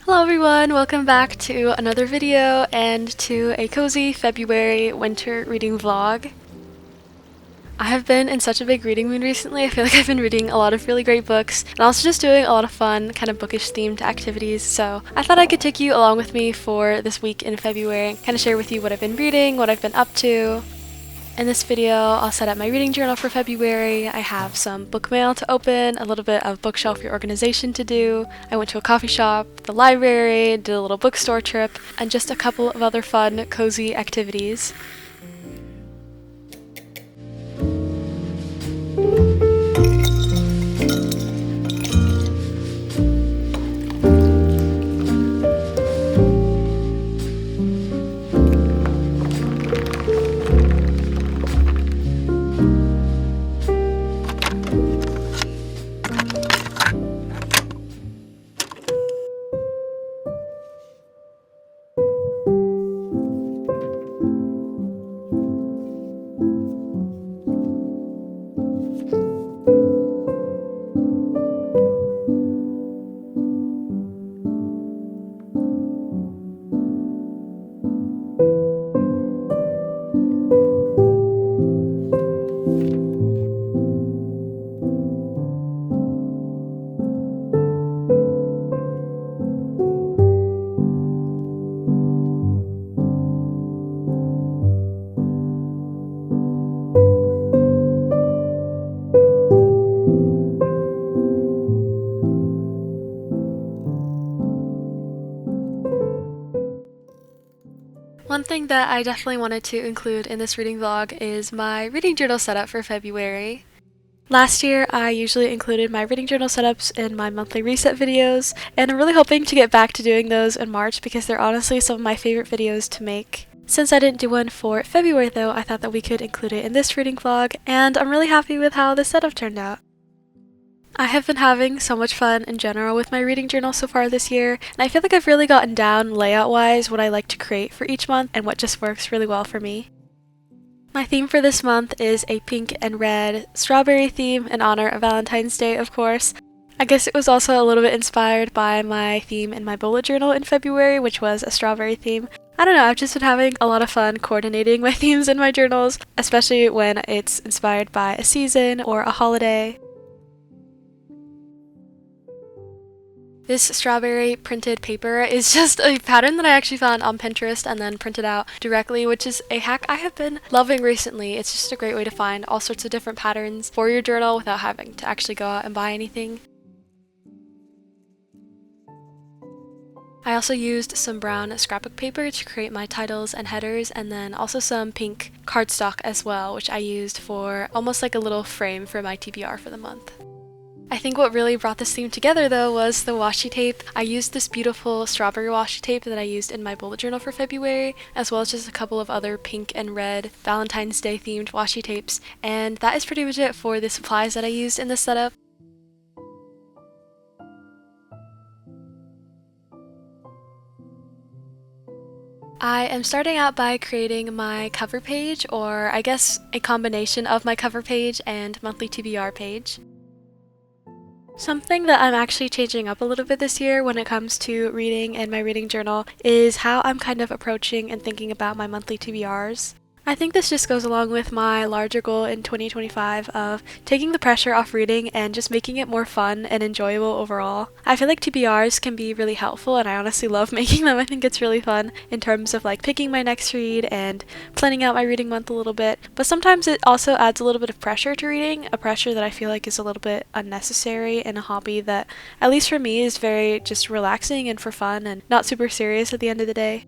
Hello everyone, welcome back to another video and to a cozy February winter reading vlog. I have been in such a big reading mood recently. I feel like I've been reading a lot of really great books and also just doing a lot of fun kind of bookish themed activities, so I thought I could take you along with me for this week in February and kind of share with you what I've been reading, what I've been up to. In this video, I'll set up my reading journal for February. I have some book mail to open, a little bit of bookshelf reorganization to do. I went to a coffee shop, the library, did a little bookstore trip, and just a couple of other fun, cozy activities. One thing that I definitely wanted to include in this reading vlog is my reading journal setup for February. Last year, I usually included my reading journal setups in my monthly reset videos, and I'm really hoping to get back to doing those in March because they're honestly some of my favorite videos to make. Since I didn't do one for February though, I thought that we could include it in this reading vlog, and I'm really happy with how this setup turned out. I have been having so much fun in general with my reading journal so far this year, and I feel like I've really gotten down layout-wise what I like to create for each month and what just works really well for me. My theme for this month is a pink and red strawberry theme in honor of Valentine's Day, of course. I guess it was also a little bit inspired by my theme in my bullet journal in February, which was a strawberry theme. I don't know, I've just been having a lot of fun coordinating my themes in my journals, especially when it's inspired by a season or a holiday. This strawberry printed paper is just a pattern that I actually found on Pinterest and then printed out directly, which is a hack I have been loving recently. It's just a great way to find all sorts of different patterns for your journal without having to actually go out and buy anything. I also used some brown scrapbook paper to create my titles and headers, and then also some pink cardstock as well, which I used for almost like a little frame for my TBR for the month. I think what really brought this theme together though was the washi tape. I used this beautiful strawberry washi tape that I used in my bullet journal for February, as well as just a couple of other pink and red Valentine's Day themed washi tapes, and that is pretty much it for the supplies that I used in this setup. I am starting out by creating my cover page, or I guess a combination of my cover page and monthly TBR page. Something that I'm actually changing up a little bit this year when it comes to reading and my reading journal is how I'm kind of approaching and thinking about my monthly TBRs. I think this just goes along with my larger goal in 2025 of taking the pressure off reading and just making it more fun and enjoyable overall. I feel like TBRs can be really helpful, and I honestly love making them. I think it's really fun in terms of like picking my next read and planning out my reading month a little bit, but sometimes it also adds a little bit of pressure to reading, a pressure that I feel like is a little bit unnecessary in a hobby that, at least for me, is very just relaxing and for fun and not super serious at the end of the day.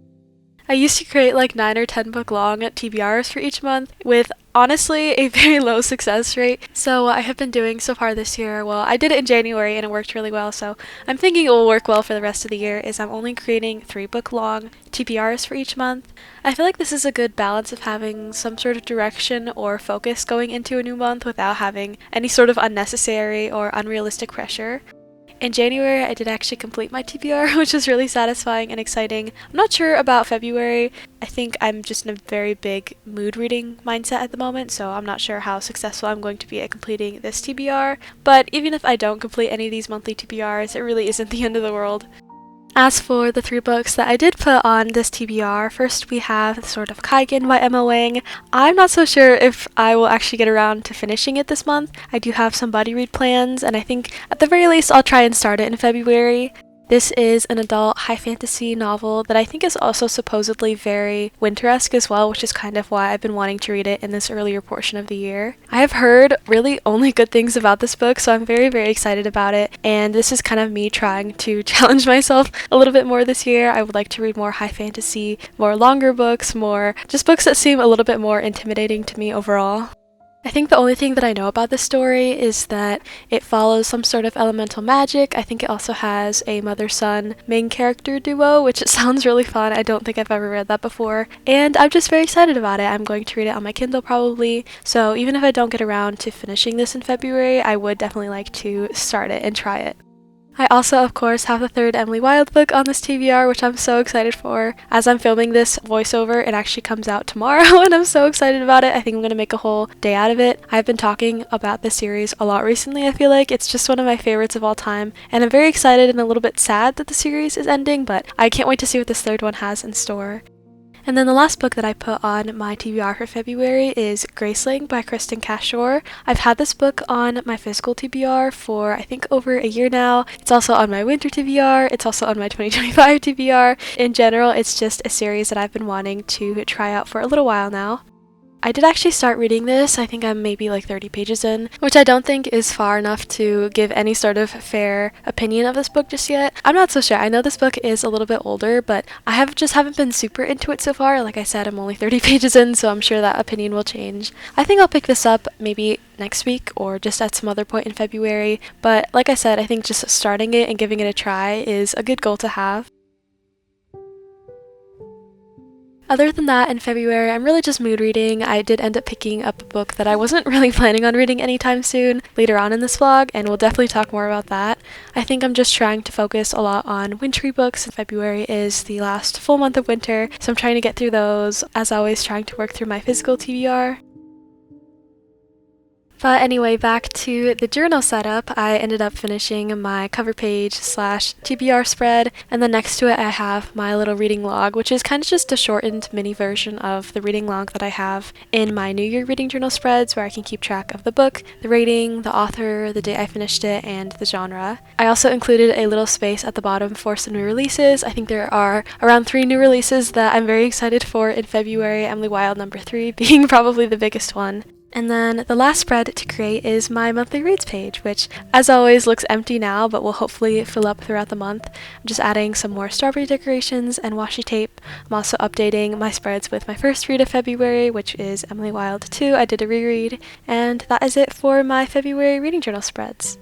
I used to create like 9 or 10 book long TBRs for each month with honestly a very low success rate. So what I have been doing so far this year, well, I did it in January and it worked really well, so I'm thinking it will work well for the rest of the year, is I'm only creating 3 book long TBRs for each month. I feel like this is a good balance of having some sort of direction or focus going into a new month without having any sort of unnecessary or unrealistic pressure. In January, I did actually complete my TBR, which was really satisfying and exciting. I'm not sure about February. I think I'm just in a very big mood reading mindset at the moment, so I'm not sure how successful I'm going to be at completing this TBR. But even if I don't complete any of these monthly TBRs, it really isn't the end of the world. As for the 3 books that I did put on this TBR, first we have The Sword of Kaigen by Emma Wang. I'm not so sure if I will actually get around to finishing it this month. I do have some buddy read plans, and I think at the very least I'll try and start it in February. This is an adult high fantasy novel that I think is also supposedly very winter-esque as well, which is kind of why I've been wanting to read it in this earlier portion of the year. I have heard really only good things about this book, so I'm very, very excited about it, and this is kind of me trying to challenge myself a little bit more this year. I would like to read more high fantasy, more longer books, more just books that seem a little bit more intimidating to me overall. I think the only thing that I know about this story is that it follows some sort of elemental magic. I think it also has a mother-son main character duo, which it sounds really fun. I don't think I've ever read that before, and I'm just very excited about it. I'm going to read it on my Kindle probably, so even if I don't get around to finishing this in February, I would definitely like to start it and try it. I also, of course, have the 3rd Emily Wilde book on this TBR, which I'm so excited for. As I'm filming this voiceover, it actually comes out tomorrow, and I'm so excited about it. I think I'm going to make a whole day out of it. I've been talking about this series a lot recently, I feel like. It's just one of my favorites of all time, and I'm very excited and a little bit sad that the series is ending, but I can't wait to see what this 3rd one has in store. And then the last book that I put on my TBR for February is Graceling by Kristen Cashore. I've had this book on my physical TBR for I think over a year now. It's also on my winter TBR. It's also on my 2025 TBR. In general, it's just a series that I've been wanting to try out for a little while now. I did actually start reading this. I think I'm maybe like 30 pages in, which I don't think is far enough to give any sort of fair opinion of this book just yet. I'm not so sure. I know this book is a little bit older, but I haven't been super into it so far. Like I said, I'm only 30 pages in, so I'm sure that opinion will change. I think I'll pick this up maybe next week or just at some other point in February, but like I said, I think just starting it and giving it a try is a good goal to have. Other than that, in February, I'm really just mood reading. I did end up picking up a book that I wasn't really planning on reading anytime soon later on in this vlog, and we'll definitely talk more about that. I think I'm just trying to focus a lot on wintry books. February is the last full month of winter, so I'm trying to get through those. As always, trying to work through my physical TBR. But anyway, back to the journal setup. I ended up finishing my cover page / TBR spread, and then next to it I have my little reading log, which is kind of just a shortened mini version of the reading log that I have in my New Year reading journal spreads, where I can keep track of the book, the rating, the author, the date I finished it, and the genre. I also included a little space at the bottom for some new releases. I think there are around 3 new releases that I'm very excited for in February, Emily Wilde number 3 being probably the biggest one. And then the last spread to create is my monthly reads page, which as always looks empty now, but will hopefully fill up throughout the month. I'm just adding some more strawberry decorations and washi tape. I'm also updating my spreads with my first read of February, which is Emily Wilde 2. I did a reread, and that is it for my February reading journal spreads.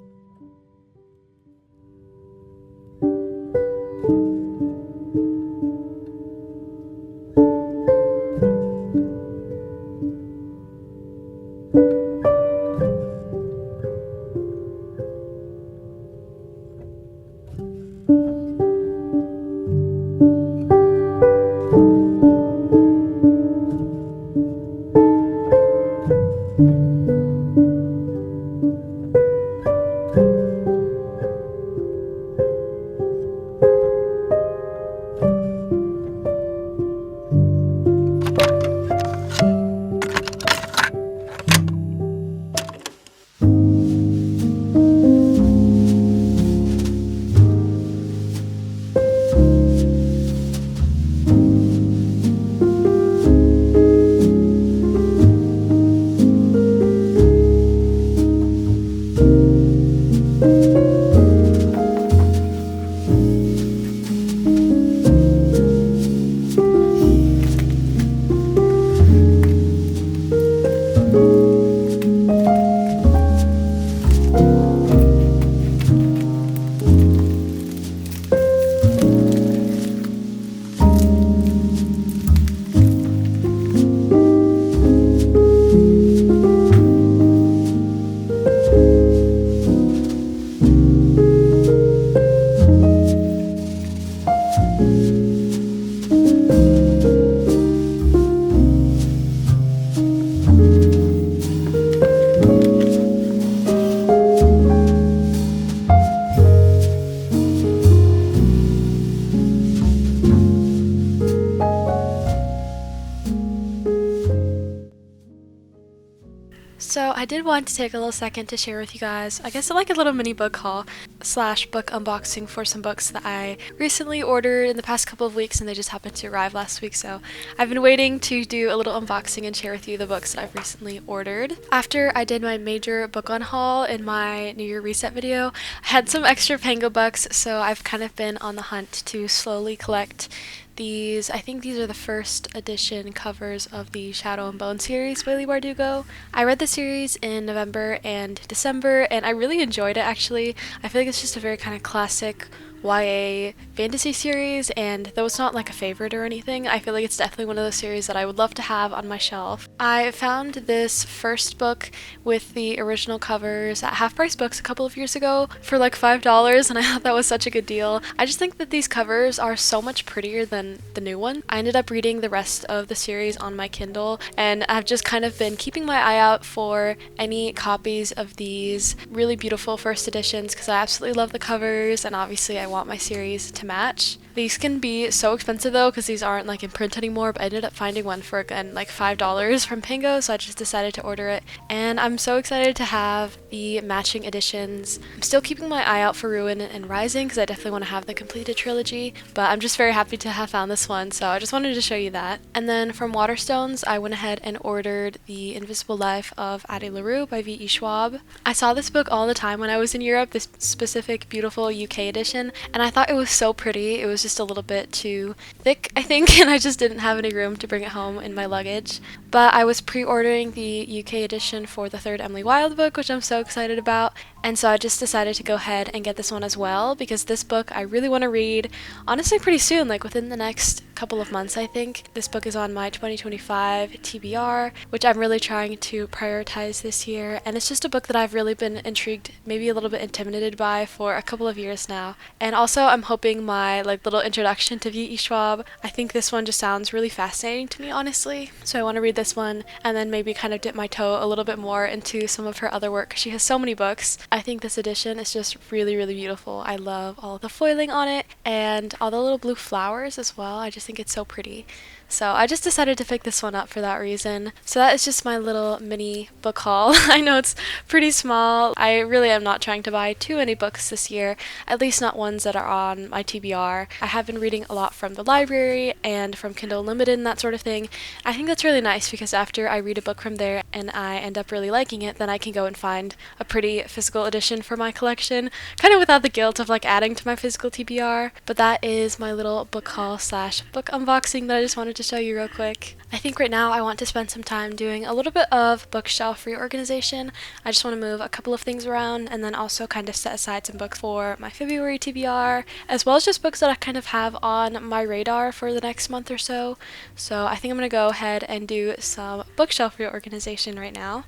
So I did want to take a little second to share with you guys, I guess like a little mini book haul slash book unboxing for some books that I recently ordered in the past couple of weeks and they just happened to arrive last week. So I've been waiting to do a little unboxing and share with you the books that I've recently ordered. After I did my major book on haul in my New Year reset video, I had some extra Pango bucks, so I've kind of been on the hunt to slowly collect these. I think these are the first edition covers of the Shadow and Bone series by Leigh Bardugo. I read the series in November and December and I really enjoyed it actually. I feel like it's just a very kind of classic YA fantasy series, and though it's not like a favorite or anything, I feel like it's definitely one of those series that I would love to have on my shelf. I found this first book with the original covers at Half Price Books a couple of years ago for like $5, and I thought that was such a good deal. I just think that these covers are so much prettier than the new one. I ended up reading the rest of the series on my Kindle, and I've just kind of been keeping my eye out for any copies of these really beautiful first editions because I absolutely love the covers, and obviously I want my series to match. These can be so expensive though because these aren't like in print anymore, but I ended up finding one for again like $5 from Pango, so I just decided to order it, and I'm so excited to have the matching editions. I'm still keeping my eye out for Ruin and Rising because I definitely want to have the completed trilogy, but I'm just very happy to have found this one, so I just wanted to show you that. And then from Waterstones, I went ahead and ordered The Invisible Life of Addie LaRue by V.E. Schwab. I saw this book all the time when I was in Europe, this specific beautiful UK edition, and I thought it was so pretty. It was just a little bit too thick, I think, and I just didn't have any room to bring it home in my luggage. But I was pre-ordering the UK edition for the third Emily Wilde book, which I'm so excited about, and so I just decided to go ahead and get this one as well because this book I really want to read honestly pretty soon, like within the next couple of months I think. This book is on my 2025 TBR, which I'm really trying to prioritize this year, and it's just a book that I've really been intrigued, maybe a little bit intimidated by for a couple of years now. And also I'm hoping my like little introduction to V.E. Schwab, I think this one just sounds really fascinating to me honestly, so I want to read this one and then maybe kind of dip my toe a little bit more into some of her other work. She has so many books. I think this edition is just really, really beautiful. I love all of the foiling on it and all the little blue flowers as well. I just think it's so pretty. So I just decided to pick this one up for that reason. So that is just my little mini book haul. I know it's pretty small. I really am not trying to buy too many books this year, at least not ones that are on my TBR. I have been reading a lot from the library and from Kindle Unlimited and that sort of thing. I think that's really nice because after I read a book from there and I end up really liking it, then I can go and find a pretty physical edition for my collection, kind of without the guilt of like adding to my physical TBR. But that is my little book haul slash book unboxing that I just wanted to show you real quick. I think right now I want to spend some time doing a little bit of bookshelf reorganization. I just want to move a couple of things around and then also kind of set aside some books for my February TBR, as well as just books that I kind of have on my radar for the next month or so. So I think I'm going to go ahead and do some bookshelf reorganization right now.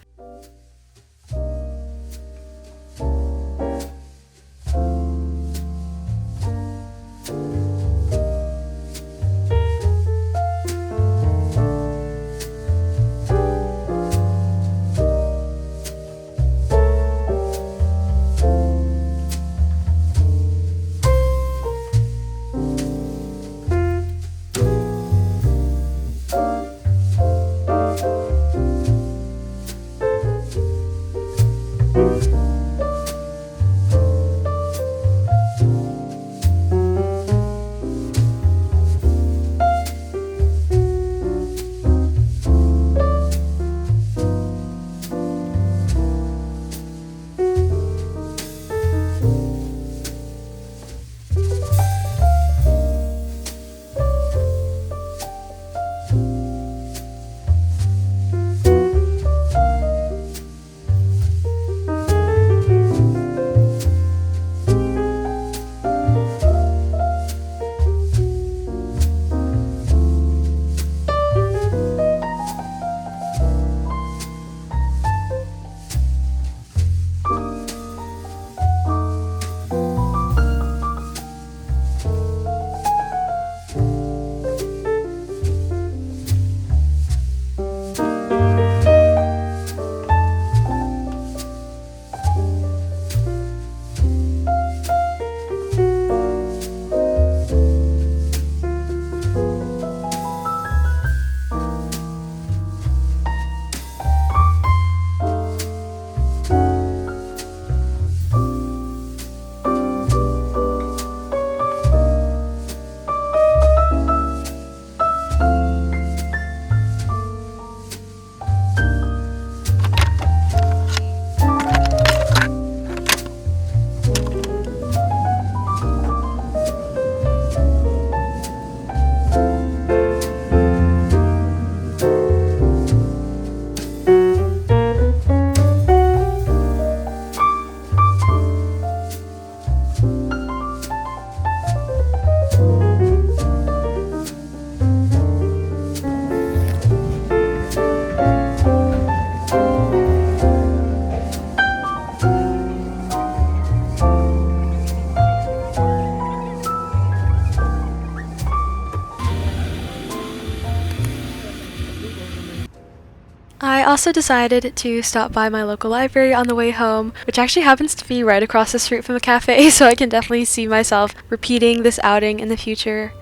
I also decided to stop by my local library on the way home, which actually happens to be right across the street from a cafe, so I can definitely see myself repeating this outing in the future.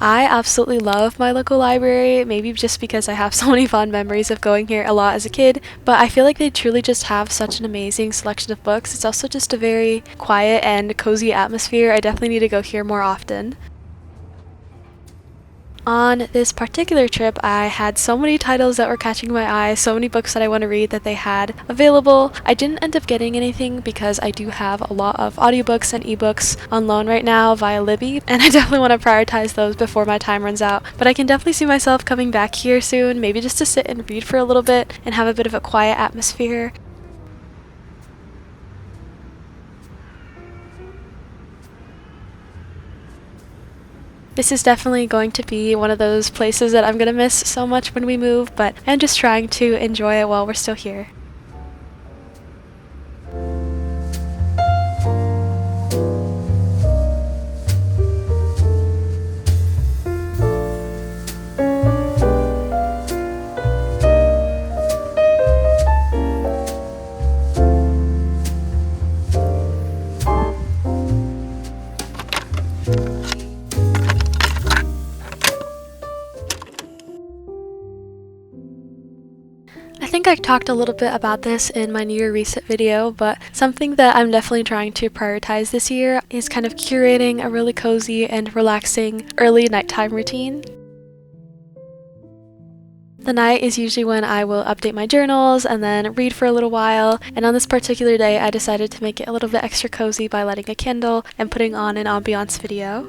I absolutely love my local library, maybe just because I have so many fond memories of going here a lot as a kid, but I feel like they truly just have such an amazing selection of books. It's also just a very quiet and cozy atmosphere. I definitely need to go here more often. On this particular trip, I had so many titles that were catching my eye, so many books that I want to read that they had available. I didn't end up getting anything because I do have a lot of audiobooks and ebooks on loan right now via Libby, and I definitely want to prioritize those before my time runs out. But I can definitely see myself coming back here soon, maybe just to sit and read for a little bit and have a bit of a quiet atmosphere. This is definitely going to be one of those places that I'm going to miss so much when we move, but I'm just trying to enjoy it while we're still here. I think I talked a little bit about this in my New Year Reset video, but something that I'm definitely trying to prioritize this year is kind of curating a really cozy and relaxing early nighttime routine. The night is usually when I will update my journals and then read for a little while, and on this particular day I decided to make it a little bit extra cozy by lighting a candle and putting on an ambiance video.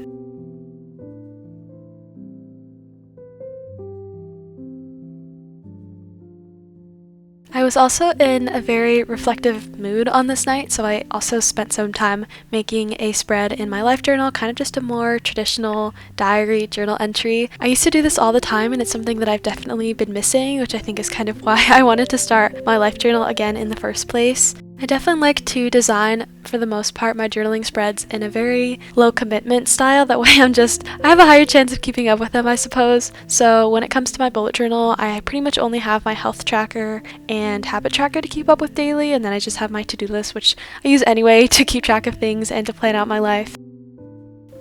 I was also in a very reflective mood on this night, so I also spent some time making a spread in my life journal, kind of just a more traditional diary journal entry. I used to do this all the time, and it's something that I've definitely been missing, which I think is kind of why I wanted to start my life journal again in the first place. I definitely like to design, for the most part, my journaling spreads in a very low commitment style. That way I have a higher chance of keeping up with them, I suppose. So when it comes to my bullet journal, I pretty much only have my health tracker and habit tracker to keep up with daily, and then I just have my to-do list, which I use anyway to keep track of things and to plan out my life.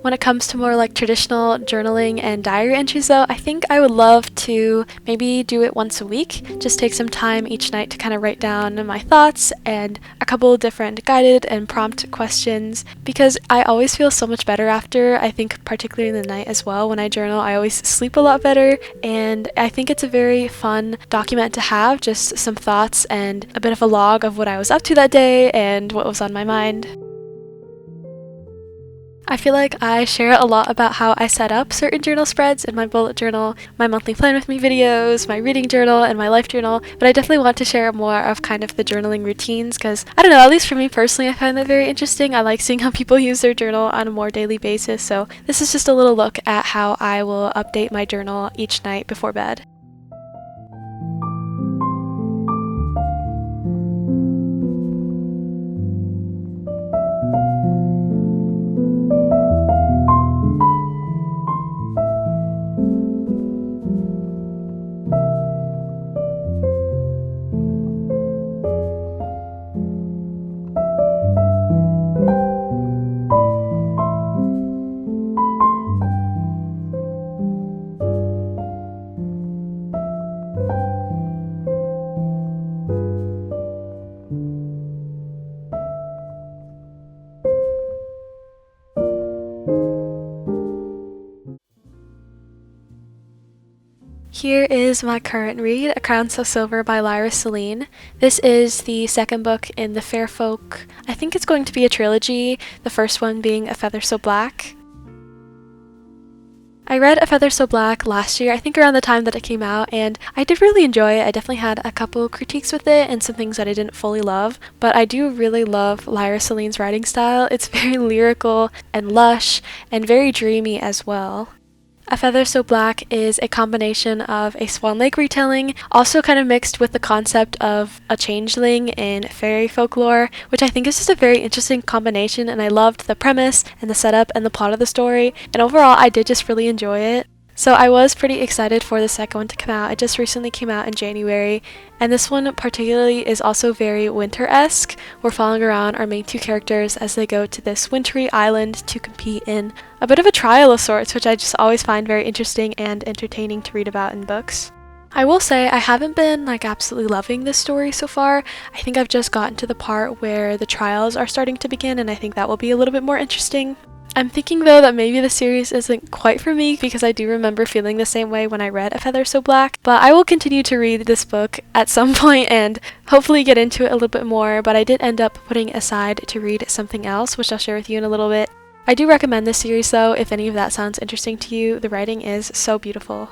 When it comes to more like traditional journaling and diary entries though, I think I would love to maybe do it once a week. Just take some time each night to kind of write down my thoughts and a couple different guided and prompt questions, because I always feel so much better after. I think particularly in the night as well, when I journal I always sleep a lot better, and I think it's a very fun document to have, just some thoughts and a bit of a log of what I was up to that day and what was on my mind. I feel like I share a lot about how I set up certain journal spreads in my bullet journal, my monthly plan with me videos, my reading journal, and my life journal, but I definitely want to share more of kind of the journaling routines because, I don't know, at least for me personally, I find that very interesting. I like seeing how people use their journal on a more daily basis, so this is just a little look at how I will update my journal each night before bed. Here is my current read, A Crown So Silver by Lyra Celine. This is the second book in the Fair Folk. I think it's going to be a trilogy, the first one being A Feather So Black. I read A Feather So Black last year, I think around the time that it came out, and I did really enjoy it. I definitely had a couple critiques with it and some things that I didn't fully love, but I do really love Lyra Celine's writing style. It's very lyrical and lush and very dreamy as well. A Feather So Black is a combination of a Swan Lake retelling, also kind of mixed with the concept of a changeling in fairy folklore, which I think is just a very interesting combination, and I loved the premise and the setup and the plot of the story, and overall I did just really enjoy it. So I was pretty excited for the second one to come out. It just recently came out in January, and this one particularly is also very winter-esque. We're following around our main two characters as they go to this wintry island to compete in a bit of a trial of sorts, which I just always find very interesting and entertaining to read about in books. I will say I haven't been absolutely loving this story so far. I think I've just gotten to the part where the trials are starting to begin, and I think that will be a little bit more interesting. I'm thinking though that maybe the series isn't quite for me because I do remember feeling the same way when I read A Feather So Black, but I will continue to read this book at some point and hopefully get into it a little bit more, but I did end up putting aside to read something else, which I'll share with you in a little bit. I do recommend this series though, if any of that sounds interesting to you. The writing is so beautiful.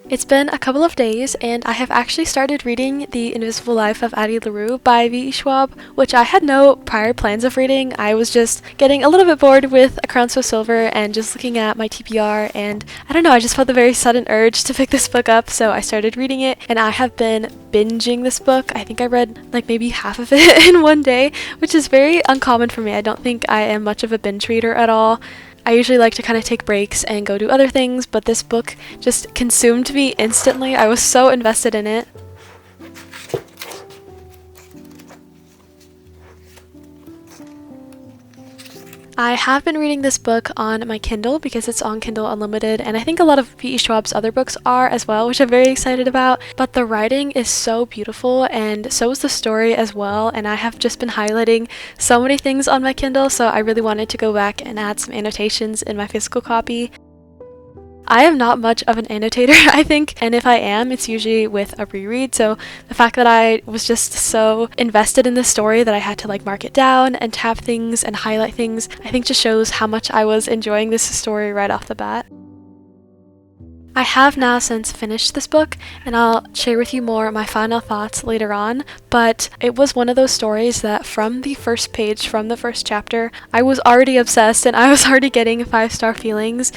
It's been a couple of days, and I have actually started reading The Invisible Life of Addie LaRue by V.E. Schwab, which I had no prior plans of reading. I was just getting a little bit bored with A Crown So Silver and just looking at my TBR, and I don't know, I just felt the very sudden urge to pick this book up, so I started reading it, and I have been binging this book. I think I read maybe half of it in one day, which is very uncommon for me. I don't think I am much of a binge reader at all. I usually like to kind of take breaks and go do other things, but this book just consumed me instantly. I was so invested in it. I have been reading this book on my Kindle because it's on Kindle Unlimited, and I think a lot of V.E. Schwab's other books are as well, which I'm very excited about. But the writing is so beautiful, and so is the story as well, and I have just been highlighting so many things on my Kindle, so I really wanted to go back and add some annotations in my physical copy. I am not much of an annotator, I think, and if I am, it's usually with a reread, so the fact that I was just so invested in this story that I had to mark it down and tab things and highlight things, I think just shows how much I was enjoying this story right off the bat. I have now since finished this book, and I'll share with you more my final thoughts later on, but it was one of those stories that from the first page, from the first chapter, I was already obsessed and I was already getting 5-star feelings.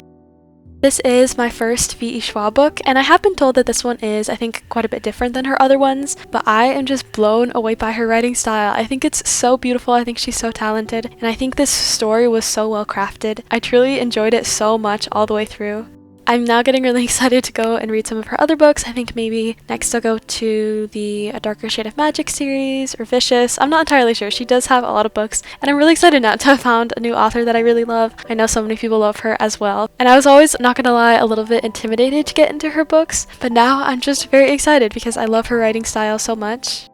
This is my first V.E. Schwab book, and I have been told that this one is, I think, quite a bit different than her other ones, but I am just blown away by her writing style. I think it's so beautiful, I think she's so talented, and I think this story was so well crafted. I truly enjoyed it so much all the way through. I'm now getting really excited to go and read some of her other books. I think maybe next I'll go to the A Darker Shade of Magic series or Vicious. I'm not entirely sure. She does have a lot of books, and I'm really excited now to have found a new author that I really love. I know so many people love her as well, and I was always, not gonna lie, a little bit intimidated to get into her books, but now I'm just very excited because I love her writing style so much.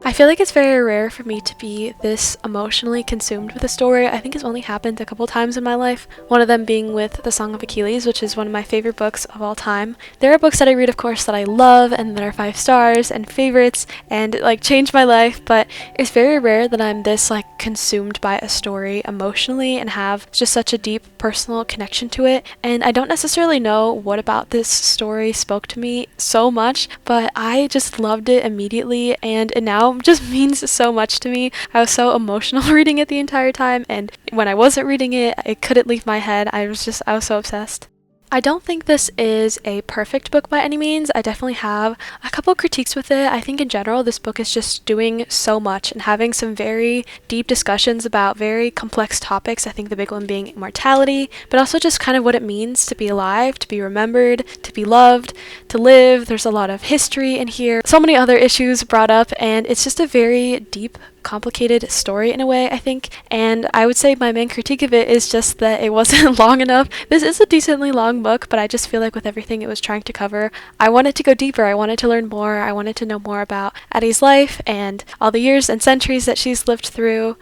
I feel like it's very rare for me to be this emotionally consumed with a story. I think it's only happened a couple times in my life, one of them being with The Song of Achilles, which is one of my favorite books of all time. There are books that I read, of course, that I love and that are 5 stars and favorites and change my life, but it's very rare that I'm this consumed by a story emotionally and have just such a deep personal connection to it. And I don't necessarily know what about this story spoke to me so much, but I just loved it immediately, and it now just means so much to me. I was so emotional reading it the entire time, and when I wasn't reading it, it couldn't leave my head. I was so obsessed. I don't think this is a perfect book by any means. I definitely have a couple critiques with it. I think in general this book is just doing so much and having some very deep discussions about very complex topics. I think the big one being immortality, but also just kind of what it means to be alive, to be remembered, to be loved, to live. There's a lot of history in here, so many other issues brought up, and it's just a very deep, complicated story in a way, I think, and I would say my main critique of it is just that it wasn't long enough. This is a decently long book, but I just feel like with everything it was trying to cover, I wanted to go deeper, I wanted to learn more, I wanted to know more about Addie's life and all the years and centuries that she's lived through.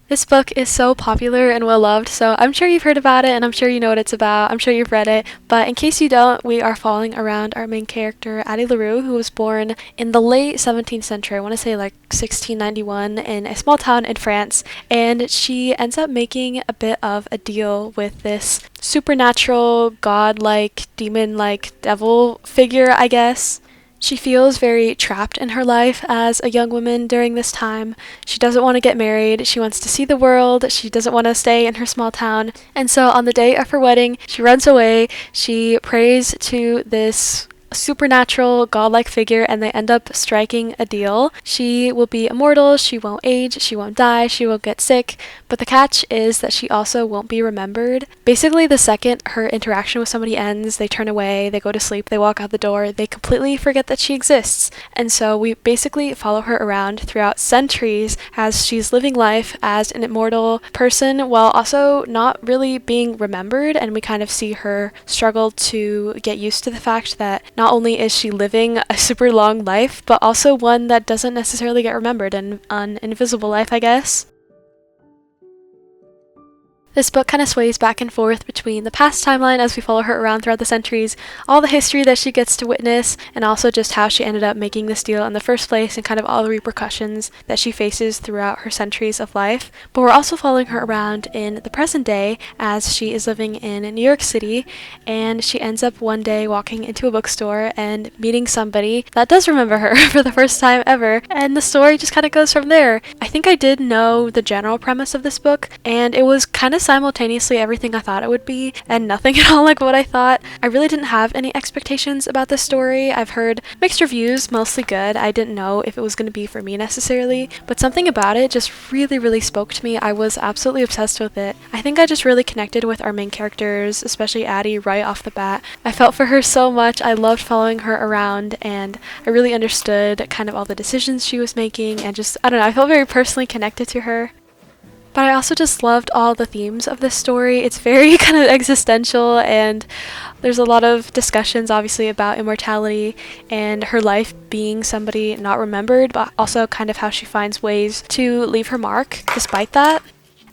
This book is so popular and well loved, so I'm sure you've heard about it and I'm sure you know what it's about. I'm sure you've read it, but in case you don't, we are following around our main character, Addie LaRue, who was born in the late 17th century, I want to say like 1691, in a small town in France, and she ends up making a bit of a deal with this supernatural, godlike, demon-like devil figure, I guess. She feels very trapped in her life as a young woman during this time. She doesn't want to get married, she wants to see the world, she doesn't want to stay in her small town. And so on the day of her wedding, she runs away, she prays to this supernatural godlike figure, and they end up striking a deal. She will be immortal, she won't age, she won't die, she won't get sick, but the catch is that she also won't be remembered. Basically, the second her interaction with somebody ends, they turn away, they go to sleep, they walk out the door, they completely forget that she exists. And so we basically follow her around throughout centuries as she's living life as an immortal person while also not really being remembered, and we kind of see her struggle to get used to the fact that not only is she living a super long life, but also one that doesn't necessarily get remembered, and an invisible life, I guess. This book kind of sways back and forth between the past timeline as we follow her around throughout the centuries, all the history that she gets to witness, and also just how she ended up making this deal in the first place and kind of all the repercussions that she faces throughout her centuries of life. But we're also following her around in the present day as she is living in New York City, and she ends up one day walking into a bookstore and meeting somebody that does remember her for the first time ever, and the story just kind of goes from there. I think I did know the general premise of this book, and it was kind of simultaneously everything I thought it would be and nothing at all like what I thought. I really didn't have any expectations about this story. I've heard mixed reviews, mostly good. I didn't know if it was going to be for me necessarily, but something about it just really spoke to me. I was absolutely obsessed with it. I think I just really connected with our main characters, especially Addie, right off the bat. I felt for her so much. I loved following her around, and I really understood kind of all the decisions she was making, and just, I don't know, I felt very personally connected to her. But I also just loved all the themes of this story. It's very kind of existential, and there's a lot of discussions obviously about immortality and her life being somebody not remembered, but also kind of how she finds ways to leave her mark despite that.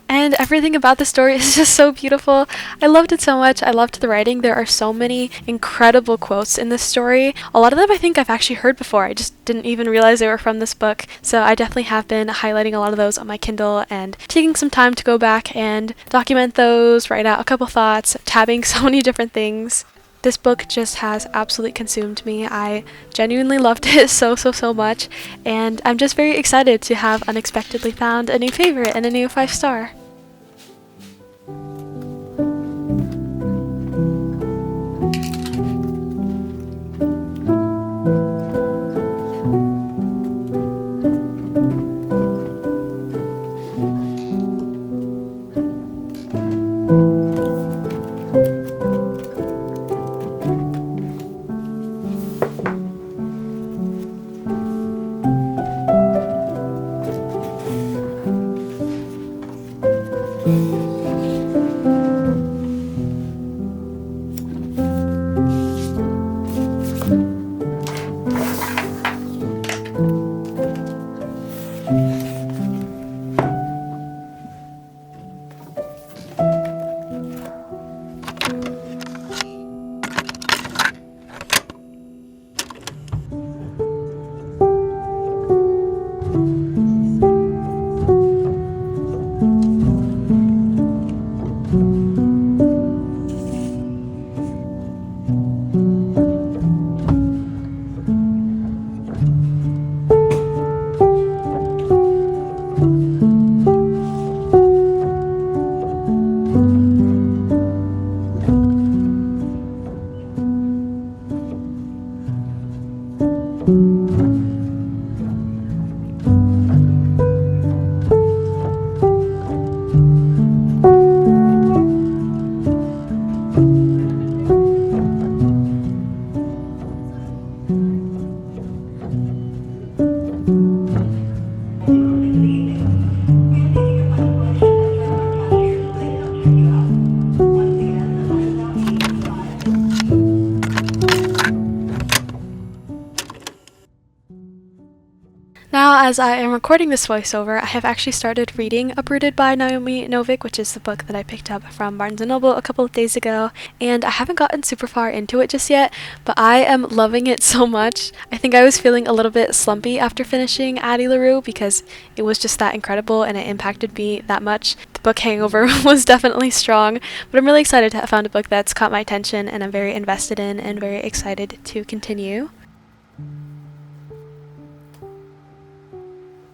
And everything about the story is just so beautiful. I loved it so much. I loved the writing. There are so many incredible quotes in this story. A lot of them I think I've actually heard before. I just didn't even realize they were from this book. So I definitely have been highlighting a lot of those on my Kindle and taking some time to go back and document those, write out a couple thoughts, tabbing so many different things. This book just has absolutely consumed me. I genuinely loved it so much, and I'm just very excited to have unexpectedly found a new favorite and a new 5-star. as I am recording this voiceover, I have actually started reading Uprooted by Naomi Novik, which is the book that I picked up from Barnes & Noble a couple of days ago, and I haven't gotten super far into it just yet, but I am loving it so much. I think I was feeling a little bit slumpy after finishing Addie LaRue because it was just that incredible and it impacted me that much. The book hangover was definitely strong, but I'm really excited to have found a book that's caught my attention and I'm very invested in and very excited to continue.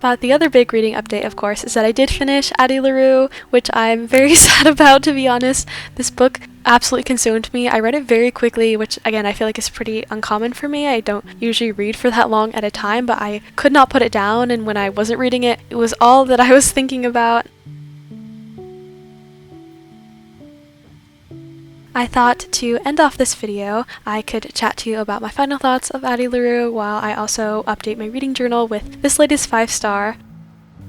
But the other big reading update, of course, is that I did finish Addie LaRue, which I'm very sad about, to be honest. This book absolutely consumed me. I read it very quickly, which again I feel like is pretty uncommon for me. I don't usually read for that long at a time, but I could not put it down, and when I wasn't reading it, it was all that I was thinking about. I thought to end off this video, I could chat to you about my final thoughts of Addie LaRue while I also update my reading journal with this latest 5-star.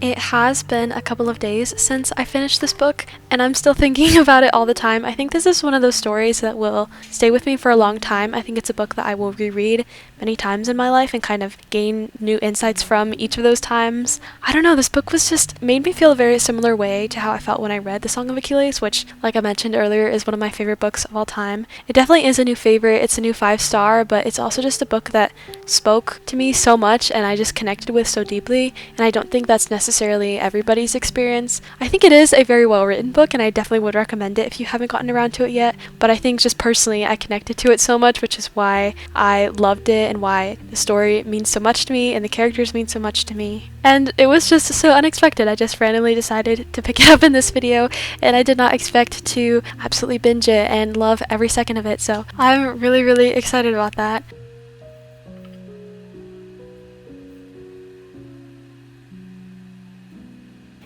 It has been a couple of days since I finished this book, and I'm still thinking about it all the time. I think this is one of those stories that will stay with me for a long time. I think it's a book that I will reread many times in my life and kind of gain new insights from each of those times. I don't know, this book was just made me feel a very similar way to how I felt when I read The Song of Achilles, which, like I mentioned earlier, is one of my favorite books of all time. It definitely is a new favorite, it's a new 5-star, but it's also just a book that spoke to me so much and I just connected with so deeply, and I don't think that's necessarily everybody's experience. I think it is a very well written book and I definitely would recommend it if you haven't gotten around to it yet, but I think just personally I connected to it so much, which is why I loved it and why the story means so much to me and the characters mean so much to me. And it was just so unexpected. I just randomly decided to pick it up in this video and I did not expect to absolutely binge it and love every second of it, so I'm really excited about that.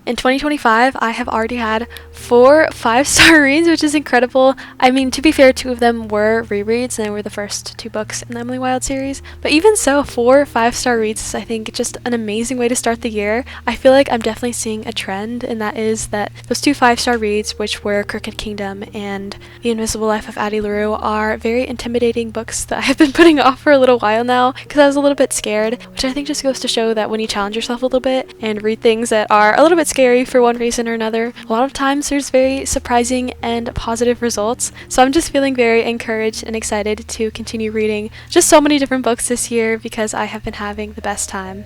In 2025, I have already had 4 5-star reads, which is incredible. I mean, to be fair, 2 of them were rereads, and they were the first 2 books in the Emily Wilde series. But even so, 4 5-star reads is, I think, just an amazing way to start the year. I feel like I'm definitely seeing a trend, and that is that those 2 5-star reads, which were Crooked Kingdom and The Invisible Life of Addie LaRue, are very intimidating books that I have been putting off for a little while now, because I was a little bit scared, which I think just goes to show that when you challenge yourself a little bit and read things that are a little bit scary for one reason or another, a lot of times there's very surprising and positive results. So I'm just feeling very encouraged and excited to continue reading just so many different books this year because I have been having the best time.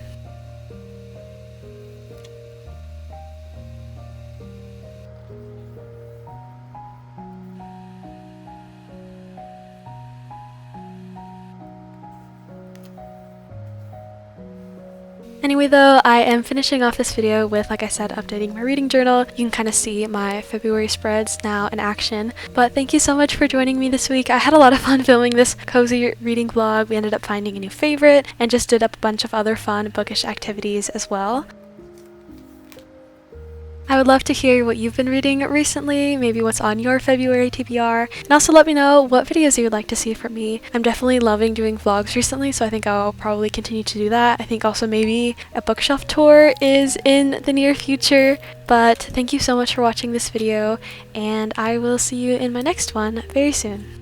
Anyway though, I am finishing off this video with, like I said, updating my reading journal. You can kind of see my February spreads now in action. But thank you so much for joining me this week. I had a lot of fun filming this cozy reading vlog. We ended up finding a new favorite and just did up a bunch of other fun bookish activities as well. I would love to hear what you've been reading recently, maybe what's on your February TBR, and also let me know what videos you would like to see from me. I'm definitely loving doing vlogs recently, so I think I'll probably continue to do that. I think also maybe a bookshelf tour is in the near future, but thank you so much for watching this video, and I will see you in my next one very soon.